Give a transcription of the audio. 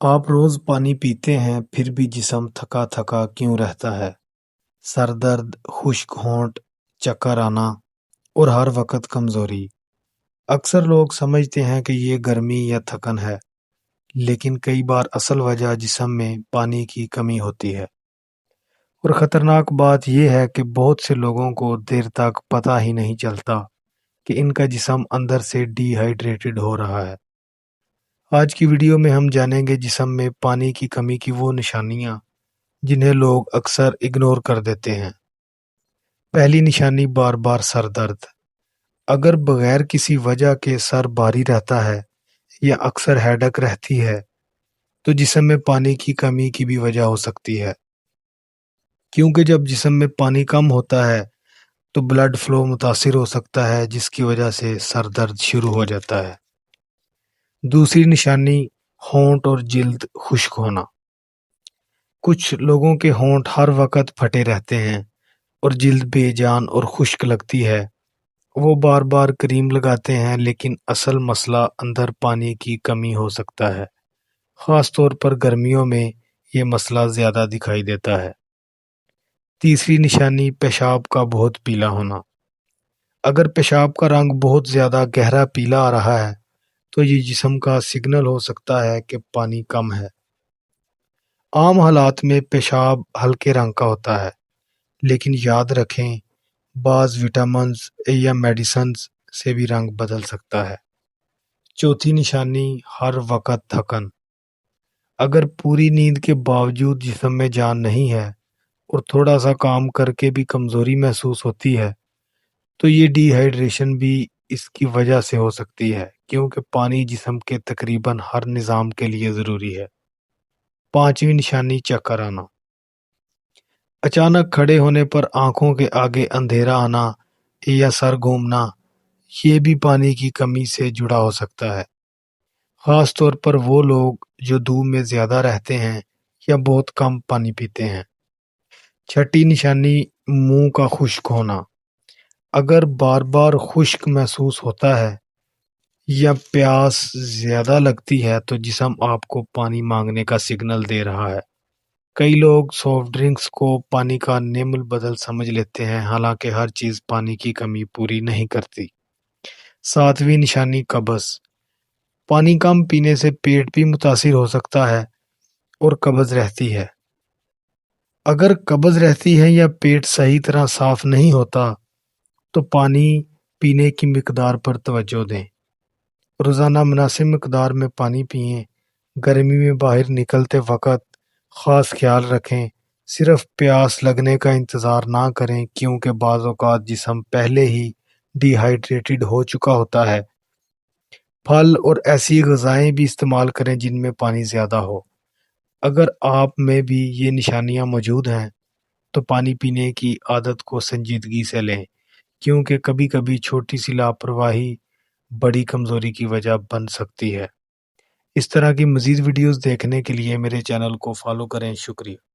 آپ روز پانی پیتے ہیں پھر بھی جسم تھکا تھکا کیوں رہتا ہے؟ سر درد، خشک ہونٹ، چکر آنا اور ہر وقت کمزوری۔ اکثر لوگ سمجھتے ہیں کہ یہ گرمی یا تھکن ہے، لیکن کئی بار اصل وجہ جسم میں پانی کی کمی ہوتی ہے۔ اور خطرناک بات یہ ہے کہ بہت سے لوگوں کو دیر تک پتہ ہی نہیں چلتا کہ ان کا جسم اندر سے ڈی ہائیڈریٹڈ ہو رہا ہے۔ آج کی ویڈیو میں ہم جانیں گے جسم میں پانی کی کمی کی وہ نشانیاں جنہیں لوگ اکثر اگنور کر دیتے ہیں۔ پہلی نشانی بار بار سر درد۔ اگر بغیر کسی وجہ کے سر بھاری رہتا ہے یا اکثر ہیڈک رہتی ہے تو جسم میں پانی کی کمی کی بھی وجہ ہو سکتی ہے، کیونکہ جب جسم میں پانی کم ہوتا ہے تو بلڈ فلو متاثر ہو سکتا ہے، جس کی وجہ سے سر درد شروع ہو جاتا ہے۔ دوسری نشانی ہونٹ اور جلد خشک ہونا۔ کچھ لوگوں کے ہونٹ ہر وقت پھٹے رہتے ہیں اور جلد بے جان اور خشک لگتی ہے۔ وہ بار بار کریم لگاتے ہیں لیکن اصل مسئلہ اندر پانی کی کمی ہو سکتا ہے۔ خاص طور پر گرمیوں میں یہ مسئلہ زیادہ دکھائی دیتا ہے۔ تیسری نشانی پیشاب کا بہت پیلا ہونا۔ اگر پیشاب کا رنگ بہت زیادہ گہرا پیلا آ رہا ہے تو یہ جسم کا سگنل ہو سکتا ہے کہ پانی کم ہے۔ عام حالات میں پیشاب ہلکے رنگ کا ہوتا ہے، لیکن یاد رکھیں بعض وٹامنز یا میڈیسنز سے بھی رنگ بدل سکتا ہے۔ چوتھی نشانی ہر وقت تھکن۔ اگر پوری نیند کے باوجود جسم میں جان نہیں ہے اور تھوڑا سا کام کر کے بھی کمزوری محسوس ہوتی ہے تو یہ ڈی ہائیڈریشن بھی اس کی وجہ سے ہو سکتی ہے، کیونکہ پانی جسم کے تقریباً ہر نظام کے لیے ضروری ہے۔ پانچویں نشانی چکر آنا۔ اچانک کھڑے ہونے پر آنکھوں کے آگے اندھیرا آنا یا سر گھومنا، یہ بھی پانی کی کمی سے جڑا ہو سکتا ہے، خاص طور پر وہ لوگ جو دھوپ میں زیادہ رہتے ہیں یا بہت کم پانی پیتے ہیں۔ چھٹی نشانی منہ کا خشک ہونا۔ اگر بار بار خشک محسوس ہوتا ہے یا پیاس زیادہ لگتی ہے تو جسم آپ کو پانی مانگنے کا سگنل دے رہا ہے۔ کئی لوگ سافٹ ڈرنکس کو پانی کا نیم البدل سمجھ لیتے ہیں، حالانکہ ہر چیز پانی کی کمی پوری نہیں کرتی۔ ساتویں نشانی قبض۔ پانی کم پینے سے پیٹ بھی متاثر ہو سکتا ہے اور قبض رہتی ہے۔ اگر قبض رہتی ہے یا پیٹ صحیح طرح صاف نہیں ہوتا تو پانی پینے کی مقدار پر توجہ دیں۔ روزانہ مناسب مقدار میں پانی پئیں۔ گرمی میں باہر نکلتے وقت خاص خیال رکھیں۔ صرف پیاس لگنے کا انتظار نہ کریں، کیونکہ بعض اوقات جسم پہلے ہی ڈی ہائیڈریٹڈ ہو چکا ہوتا ہے۔ پھل اور ایسی غذائیں بھی استعمال کریں جن میں پانی زیادہ ہو۔ اگر آپ میں بھی یہ نشانیاں موجود ہیں تو پانی پینے کی عادت کو سنجیدگی سے لیں، کیونکہ کبھی کبھی چھوٹی سی لاپرواہی بڑی کمزوری کی وجہ بن سکتی ہے۔ اس طرح کی مزید ویڈیوز دیکھنے کے لیے میرے چینل کو فالو کریں۔ شکریہ۔